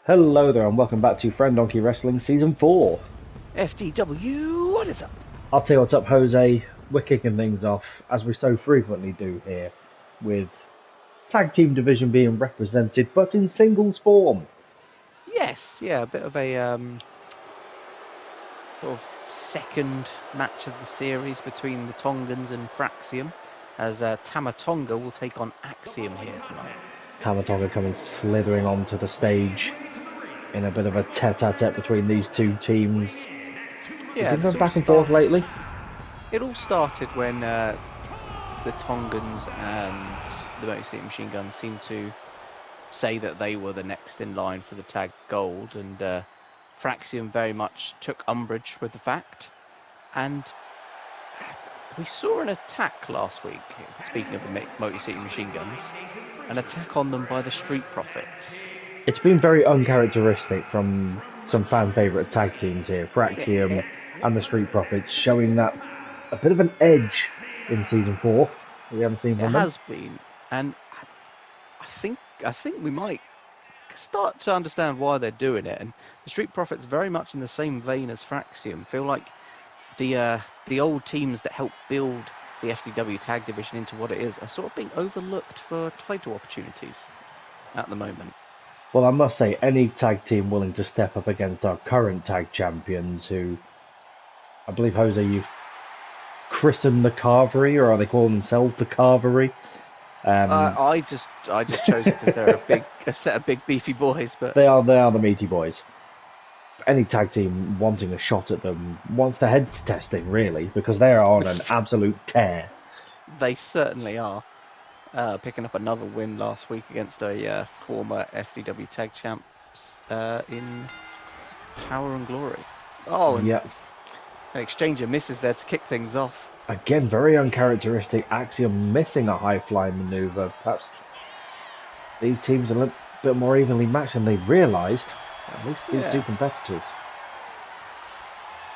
Hello there and welcome back to Friendonkey Wrestling Season 4. FDW, what is up? I'll tell you what's up, Jose. We're kicking things off, as we so frequently do here, with tag team division being represented, but in singles form. Yes, yeah, a bit of a sort of second match of the series between the Tongans and Fraxium, as Tama Tonga will take on Axiom here tonight. Tama Tonga coming slithering onto the stage in a bit of a tete-a-tete between these two teams. Yeah, They've been going back and forth lately. It all started when the Tongans and the Motor City Machine Guns seemed to say that they were the next in line for the tag gold, and Fraxium very much took umbrage with the fact. And we saw an attack last week, speaking of the Motor City Machine Guns, an attack on them by the Street Profits. It's been very uncharacteristic from some fan favourite tag teams here, Fraxium and the Street Profits, showing that a bit of an edge in Season 4 we haven't seen from them. It has been, and I think we might start to understand why they're doing it. And the Street Profits, very much in the same vein as Fraxium, feel like the old teams that helped build the FDW tag division into what it is are sort of being overlooked for title opportunities at the moment. Well, I must say, any tag team willing to step up against our current tag champions, who I believe, Jose, you've christened the Carvery, or are they calling themselves the Carvery? I just chose it because they're a set of big beefy boys, but they are the meaty boys. Any tag team wanting a shot at them wants the head testing, really, because they are on an absolute tear. They certainly are. Picking up another win last week against a former FDW tag champs in Power and Glory. Oh, and yep. An exchange of misses there to kick things off. Again, very uncharacteristic. Axiom missing a high-flying manoeuvre. Perhaps these teams are a little bit more evenly matched than they've realised. At least these two competitors.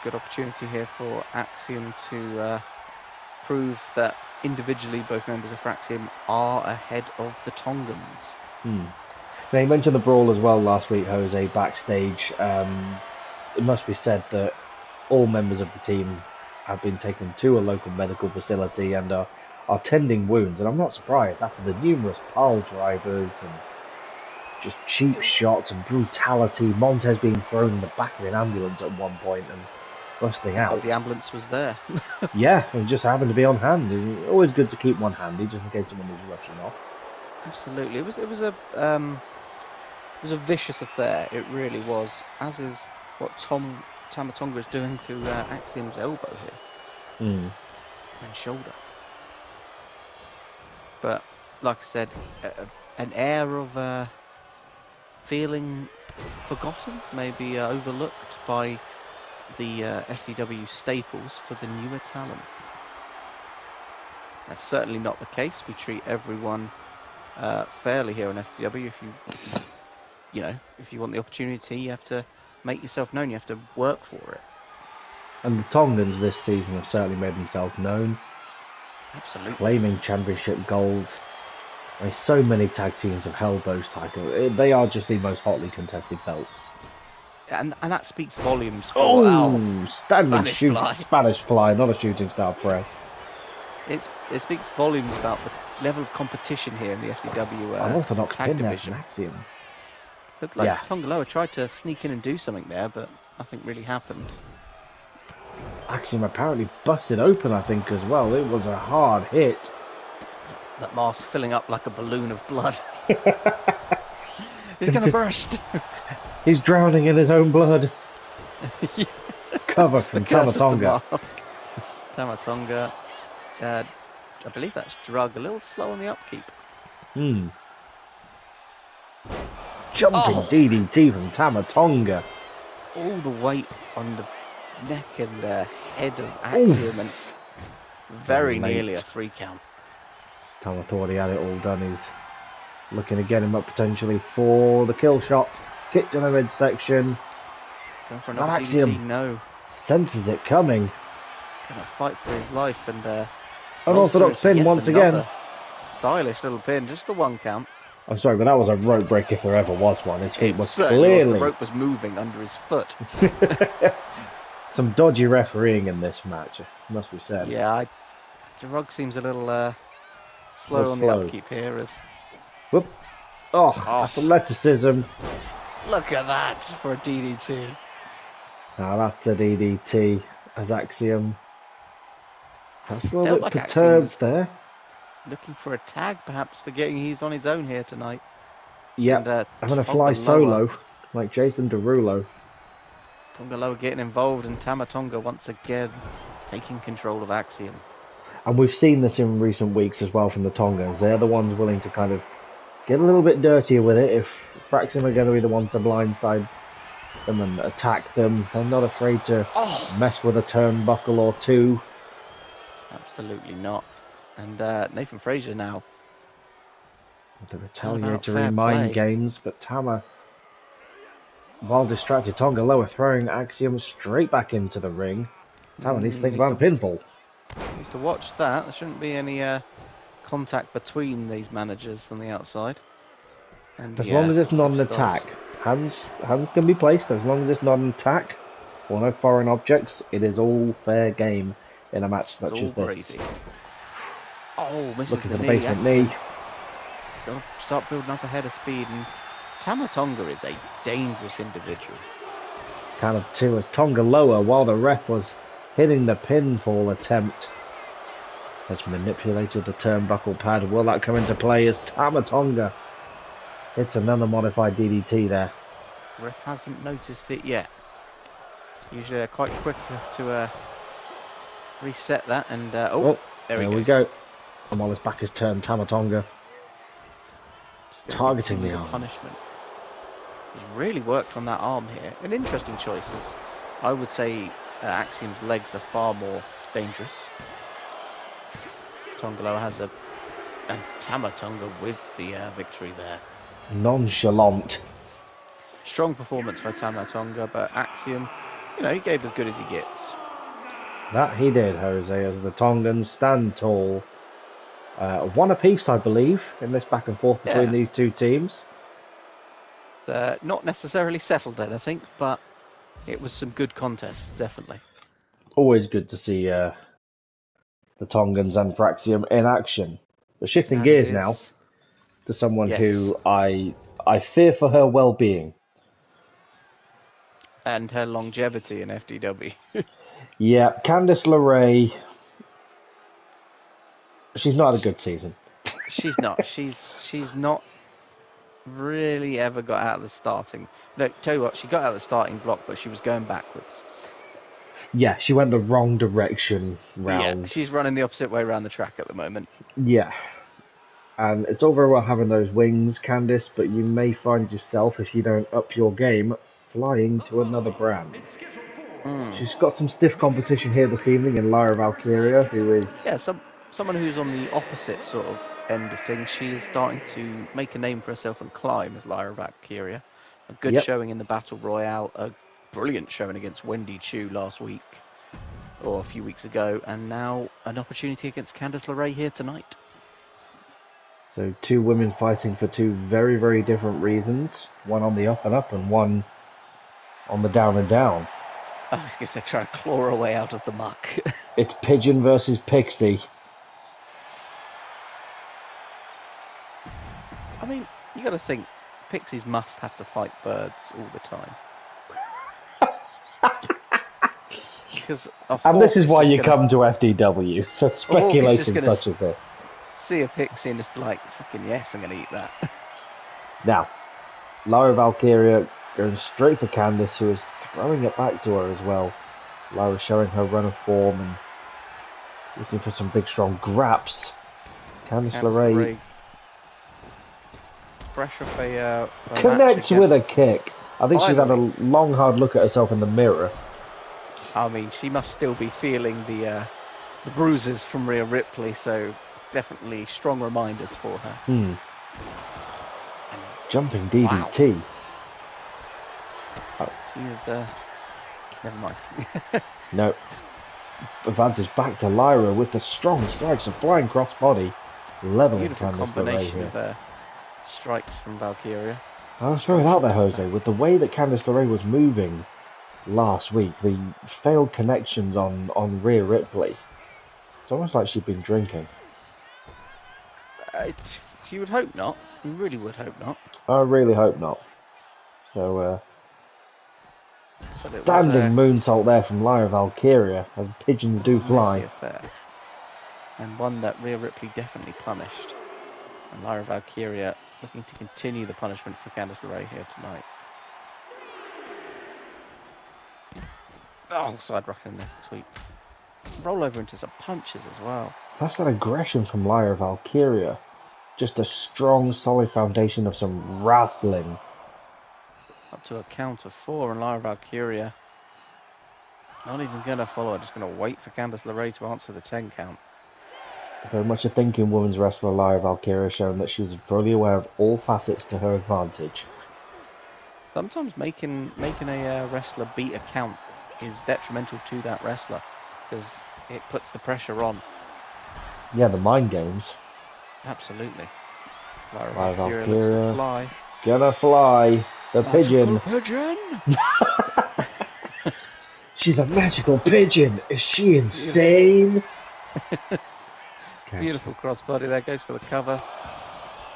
Good opportunity here for Axiom to prove that individually both members of Fraxium are ahead of the Tongans. Now, you mentioned the brawl as well last week, Jose, backstage. It must be said that all members of the team have been taken to a local medical facility and are tending wounds, and I'm not surprised after the numerous pile drivers and just cheap shots and brutality. Montez being thrown in the back of an ambulance at one point and busting out. But the ambulance was there. Yeah, it just happened to be on hand. It's always good to keep one handy, just in case someone is rushing off. Absolutely, it was a vicious affair. It really was. As is what Tama Tonga is doing to Axiom's elbow here and shoulder. But like I said, an air of feeling forgotten, maybe overlooked by the FDW staples for the newer talent. That's certainly not the case. We treat everyone fairly here on FDW. If you want the opportunity, you have to make yourself known. You have to work for it. And the Tongans this season have certainly made themselves known. Absolutely. Claiming championship gold. I mean, so many tag teams have held those titles. They are just the most hotly contested belts. And that speaks volumes for Spanish fly, not a shooting star press. It speaks volumes about the level of competition here in the FDW An orthodox tag pin division. Axiom. Looked like Tongaloa tried to sneak in and do something there, but nothing really happened. Axiom apparently busted open, I think, as well. It was a hard hit. That mask filling up like a balloon of blood. He's going to burst. He's drowning in his own blood. Cover from Tama Tonga. Tama Tonga. I believe that's drug. A little slow on the upkeep. Jumping DDT from Tama Tonga. All the weight on the neck and the head of Axiom, and very nearly a 3 count. Tama thought he had it all done. He's looking to get him up potentially for the kill shot. Kicked in the midsection. Going for another DDT, no. Senses it coming. Gonna fight for his life, and unorthodox pin once again. Stylish little pin, just the 1 count. I'm sorry, but that was a rope break if there ever was one. His feet It were certainly was. clearly... The rope was moving under his foot. Some dodgy refereeing in this match, must be said. Yeah, Jarog seems a little slow Was on slow. the upkeep here. Whoop. Oh, Oh. athleticism. Look at that for a DDT. Now that's a DDT as Axiom. That's a little Felt bit like Axiom perturbed was there. looking for a tag, perhaps forgetting he's on his own here tonight. Yep, And, having to fly solo like Jason Derulo. Tonga Loa getting involved, and Tama Tonga once again taking control of Axiom. And we've seen this in recent weeks as well from the Tongans. They're the ones willing to kind of get a little bit dirtier with it. If Axiom are going to be the ones to blindside them and attack them, they're not afraid to mess with a turnbuckle or two. Absolutely not. And Nathan Frazier now. The retaliatory mind games, but Tama, while distracted, Tonga Loa throwing Axiom straight back into the ring. Tama needs to think about pinfall. Needs to watch that. There shouldn't be any contact between these managers on the outside. And as long as it's not an attack, hands can be placed. As long as it's not an attack or no foreign objects, it is all fair game in a match such as this. Easy. Oh, misses looking for the basement knee. Got to start building up ahead of speed, and Tama Tonga is a dangerous individual. Count of two as Tonga Loa, while the ref was hitting the pinfall attempt, has manipulated the turnbuckle pad. Will that come into play as Tama Tonga hits another modified DDT there? Ref hasn't noticed it yet. Usually they're quite quick to reset that, and there we go. And while his back is turned, Tama Tonga targeting the arm. Punishment. He's really worked on that arm here. An interesting choice, as I would say Axiom's legs are far more dangerous. Tonga Loa has and Tama Tonga with the victory there. Nonchalant. Strong performance by Tama Tonga, but Axiom, he gave as good as he gets. That he did, Jose, as the Tongans stand tall. One apiece, I believe, in this back and forth between these two teams. Not necessarily settled then, I think, but it was some good contests, definitely. Always good to see the Tongans and Axiom in action. But shifting gears now to someone who I fear for her well-being. And her longevity in FDW. Yeah, Candice LeRae. She's not had a good season. She's not. She's not really ever got out of the starting. No, tell you what, she got out of the starting block, but she was going backwards. Yeah, she went the wrong direction round. Yeah, she's running the opposite way around the track at the moment. Yeah. And it's all very well having those wings, Candice, but you may find yourself, if you don't up your game, flying to another brand. She's got some stiff competition here this evening in Lyra Valkyria, who is... Yeah, someone who's on the opposite sort of end of things. She is starting to make a name for herself and climb as Lyra Valkyria. A good showing in the Battle Royale, a brilliant showing against Wendy Chu last week, or a few weeks ago, and now an opportunity against Candice LeRae here tonight. So two women fighting for two very, very different reasons. One on the up and up and one on the down and down. I guess they're trying to claw her way out of the muck. It's Pigeon versus Pixie. I mean, you got to think, Pixies must have to fight birds all the time. And this is why you come to FDW, for speculation such as this. See a Pixie and just be like, fucking yes, I'm going to eat that. Now, Lyra Valkyria going straight for Candice, who is throwing it back to her as well. Lyra showing her run of form and looking for some big strong graps. Candice LeRae fresh off a connects with a kick. I think she's had a long hard look at herself in the mirror. I mean, she must still be feeling the bruises from Rhea Ripley, so definitely strong reminders for her. Jumping DDT. Wow. He's never mind. No. Advantage back to Lyra with the strong strikes of flying crossbody. Leveling Beautiful Candice combination LeRae here. of strikes from Valkyria. I'll throw it out there, Jose. With the way that Candice LeRae was moving last week, the failed connections on Rhea Ripley, it's almost like she'd been drinking. You would hope not. You really would hope not. I really hope not. So, standing moonsault there from Lyra Valkyria, as pigeons do fly. Affair. And one that Rhea Ripley definitely punished. And Lyra Valkyria looking to continue the punishment for Candice LeRae here tonight. Oh, side rock in there, sweep. Roll over into some punches as well. That's that aggression from Lyra Valkyria. Just a strong, solid foundation of some wrestling. Up to a count of 4, and Lyra Valkyria not even going to follow it, just going to wait for Candice LeRae to answer the 10 count. Very much a thinking women's wrestler, Lyra Valkyria, showing that she's fully aware of all facets to her advantage. Sometimes making a wrestler beat a count is detrimental to that wrestler, because it puts the pressure on. Yeah, the mind games. Absolutely. Lyra Valkyria looks to fly. Gonna fly. The pigeon. Pigeon! She's a magical pigeon. Is she insane? Beautiful crossbody there, goes for the cover.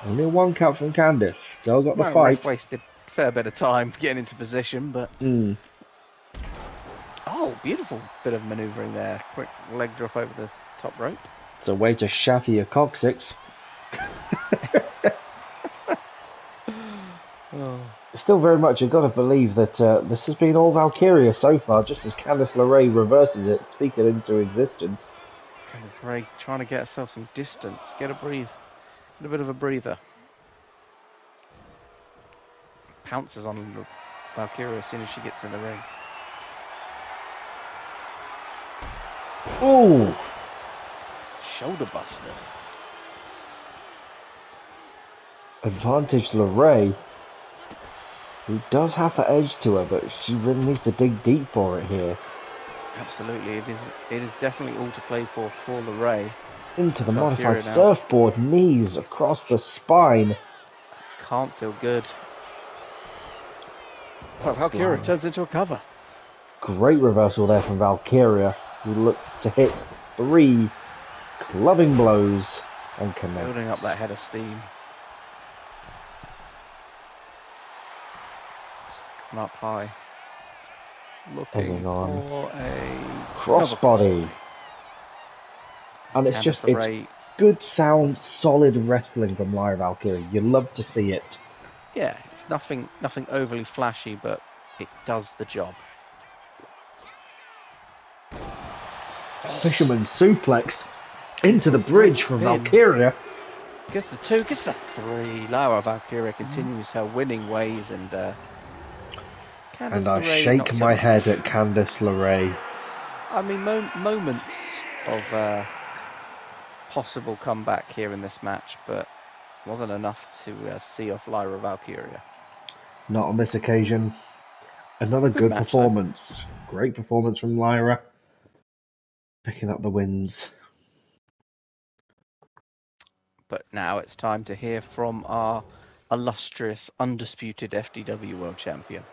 Only one count from Candice. Still got the fight. Wasted a fair bit of time getting into position, but... Oh, beautiful bit of manoeuvring there. Quick leg drop over the top rope. It's a way to shatter your coccyx. Still very much, you've got to believe that this has been all Valkyria so far, just as Candice LeRae reverses it, speak it into existence. Candice LeRae trying to get herself some distance, get a bit of a breather. Pounces on Valkyria as soon as she gets in the ring. Oh! Shoulder buster. Advantage LeRae, who does have the edge to her, but she really needs to dig deep for it here. Absolutely, it is definitely all to play for LeRae. Into the modified surfboard, knees across the spine. Can't feel good. Well, Valkyria turns into a cover. Great reversal there from Valkyria, who looks to hit 3 clubbing blows and connects. Building up that head of steam. Come up high. Looking for a crossbody. And it's just, it's good sound, solid wrestling from Lyra Valkyria. You love to see it. Yeah, it's nothing overly flashy, but it does the job. Fisherman suplex into the bridge from Valkyria. Gets the 2, gets the 3. Lyra Valkyria continues her winning ways, and I shake my head at Candice LeRae. I mean, moments of possible comeback here in this match, but wasn't enough to see off Lyra Valkyria. Not on this occasion. Another good performance. Though. Great performance from Lyra. Picking up the wins. But now it's time to hear from our illustrious, undisputed FDW World Champion.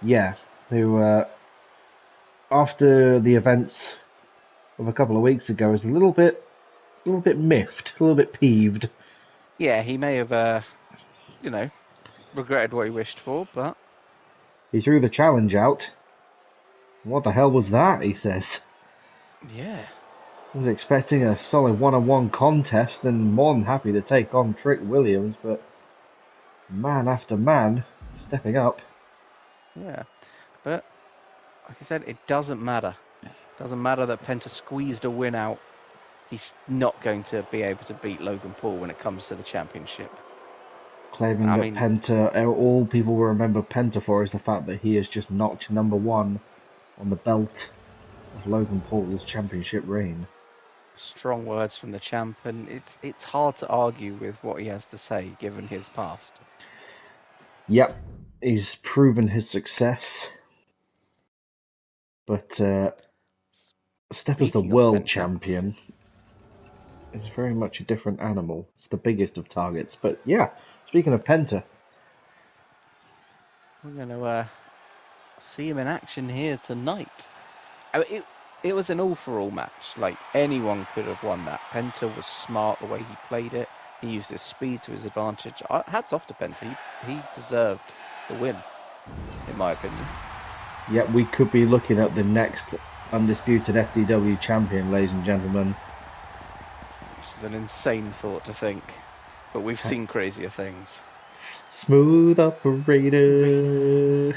Yeah, who, after the events of a couple of weeks ago, is a little bit miffed, a little bit peeved. Yeah, he may have, regretted what he wished for, but... He threw the challenge out. What the hell was that, he says. Yeah. I was expecting a solid one-on-one contest and more than happy to take on Trick Williams, but man after man stepping up. Yeah, but like I said, it doesn't matter. It doesn't matter that Penta squeezed a win out. He's not going to be able to beat Logan Paul when it comes to the championship. Claiming that Penta, all people will remember Penta for is the fact that he has just knocked number 1 on the belt of Logan Paul's championship reign. Strong words from the champ, and it's hard to argue with what he has to say given his past. Yep, he's proven his success. But Step as the world champion is very much a different animal. It's the biggest of targets. But yeah, Speaking of Penta, we're going to see him in action here tonight. I mean, it was an all-for-all match. Like, anyone could have won that. Penta was smart the way he played it. He used his speed to his advantage. Hats off to Penta. He deserved the win, in my opinion. yeah, we could be looking at the next undisputed FDW champion, ladies and gentlemen. Which is an insane thought to think. But we've seen crazier things. Smooth operator.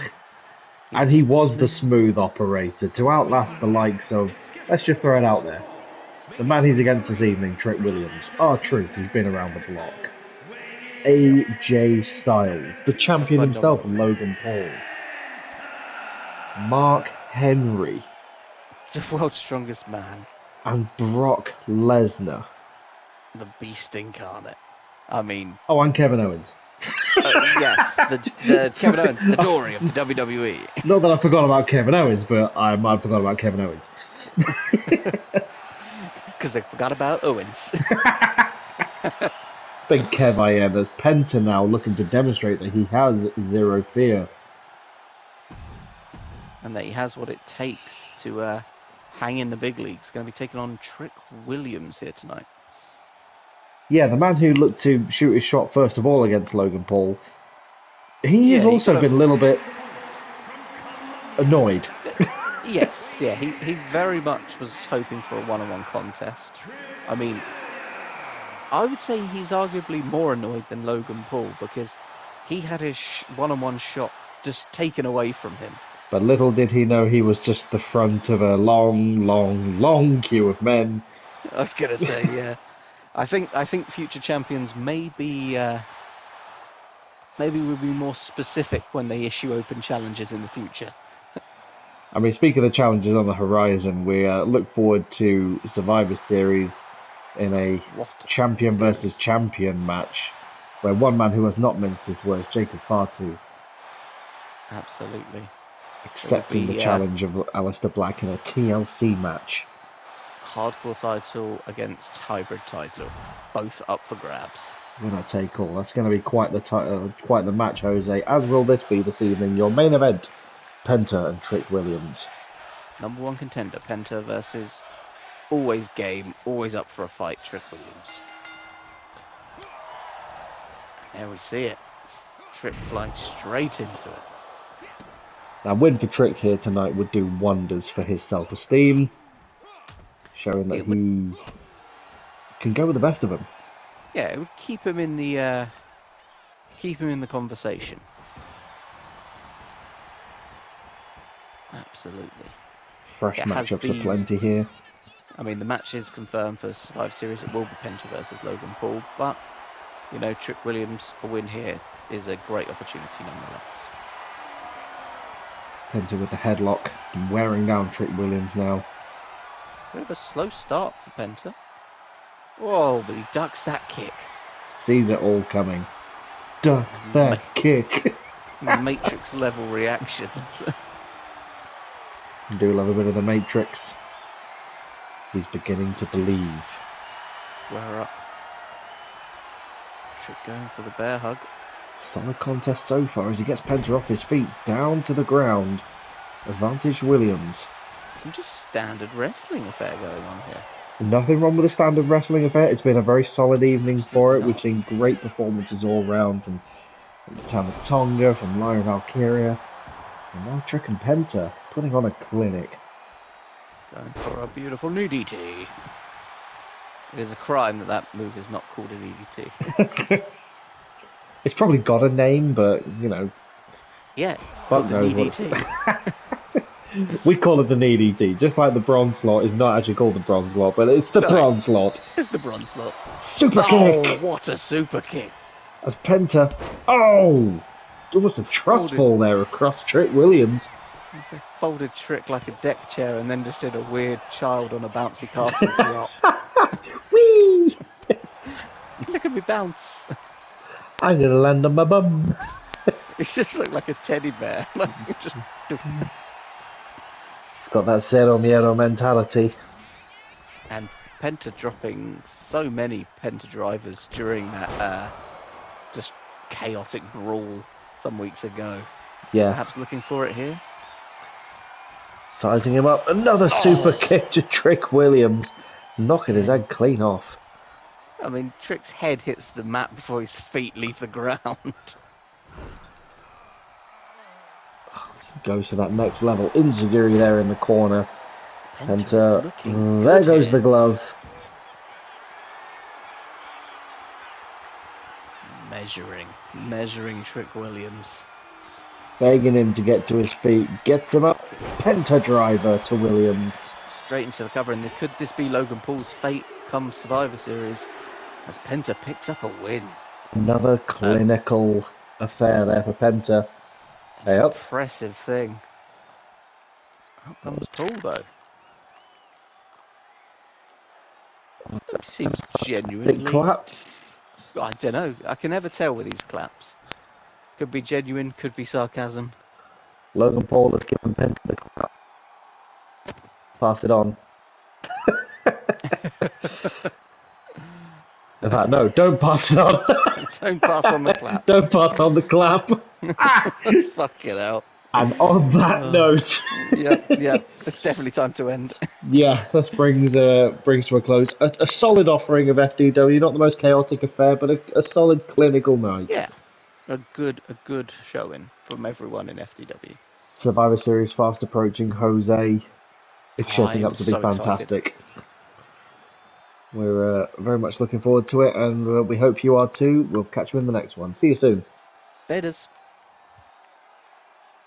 And he was the smooth operator to outlast the likes of, let's just throw it out there, the man he's against this evening, Trick Williams. Truth, he's been around the block. AJ Styles, the champion himself, Logan Paul. Mark Henry. The world's strongest man. And Brock Lesnar. The beast incarnate. I mean... Oh, and Kevin Owens. Yes, the Kevin Owens, the Dory of the WWE. Not that I forgot about Kevin Owens, but I might have forgot about Kevin Owens. Because they forgot about Owens. Big Kev I am. There's Penta now looking to demonstrate that he has zero fear. And that he has what it takes to hang in the big leagues. Going to be taking on Trick Williams here tonight. Yeah, the man who looked to shoot his shot first of all against Logan Paul, he has also been a little bit annoyed. Yes, yeah, he very much was hoping for a one-on-one contest. I mean, I would say he's arguably more annoyed than Logan Paul because he had his one-on-one shot just taken away from him. But little did he know he was just the front of a long, long, long queue of men. I was going to say, yeah. I think future champions maybe will be more specific when they issue open challenges in the future. I mean, speaking of challenges on the horizon, we look forward to Survivor Series in a champion versus champion match, where one man who has not minced his words, Jacob Fatu, absolutely accepting the challenge of Aleister Black in a TLC match. Hardcore title against hybrid title, both up for grabs. Winner take all. That's going to be quite the match, Jose. As will this be this evening. Your main event, Penta and Trick Williams. Number one contender, Penta versus always game, always up for a fight, Trick Williams. There we see it. Trick flying straight into it. Now, win for Trick here tonight would do wonders for his self-esteem, showing that he can go with the best of them. Yeah, it would keep him in the conversation. Absolutely. Fresh matchups aplenty here. I mean, the match is confirmed for Survivor Series. It will be Penta versus Logan Paul, but you know, Trick Williams, a win here is a great opportunity nonetheless. Penta with the headlock and wearing down Trick Williams now. Bit of a slow start for Penta. Whoa, but he ducks that kick. Sees it all coming. Duck that kick. Matrix level reactions. Do love a bit of the Matrix. He's beginning to believe. We're up. Trick going for the bear hug. Solid contest so far as he gets Penta off his feet, down to the ground. Advantage Williams. Some just standard wrestling affair going on here. Nothing wrong with the standard wrestling affair. It's been a very solid evening for it. We've seen great performances all round from Tama Tonga, from Lyra Valkyria, and now Trick and Penta putting on a clinic. Going for a beautiful new DT. It is a crime that move is not called an EDT. It's probably got a name, but you know. Yeah, fuck knows what we call it the EDT, just like the bronze slot is not actually called the bronze slot, but it's the bronze slot. It's the bronze slot. Super kick! Oh, what a super kick! As Penta, almost a trust fall there across Trick Williams. It's a folded Trick like a deck chair, and then just did a weird child on a bouncy castle drop. Whee! Look at me bounce. I'm gonna land on my bum. It just looked like a teddy bear. Like just. It's got that Cero Miedo mentality. And Penta dropping so many Penta drivers during that just chaotic brawl some weeks ago. Yeah. Perhaps looking for it here. Sizing him up. Another super kick to Trick Williams. Knocking his head clean off. I mean, Trick's head hits the mat before his feet leave the ground. Goes to that next level. Inzaguri there in the corner. Penta And there goes here. the glove. Measuring Trick Williams. Begging him to get to his feet. Gets him up. Penta driver to Williams. Straight into the cover. And could this be Logan Paul's fate come Survivor Series? As Penta picks up a win. Another clinical affair there for Penta. Hey up. Impressive thing. Out comes Paul though. Seems genuinely. Big clap. I don't know. I can never tell with these claps. Could be genuine, could be sarcasm. Logan Paul has given Penta the clap. Passed it on. In fact, no, don't pass it on. Don't pass on the clap. Don't pass on the clap. Fucking hell. And on that note, yeah, it's definitely time to end. Yeah, this brings to a close. A solid offering of FDW, not the most chaotic affair, but a solid clinical night. Yeah, a good showing from everyone in FDW. Survivor Series fast approaching. Jose, it's shaping up to be fantastic. Excited. We're very much looking forward to it, and we hope you are too. We'll catch you in the next one. See you soon. Laters.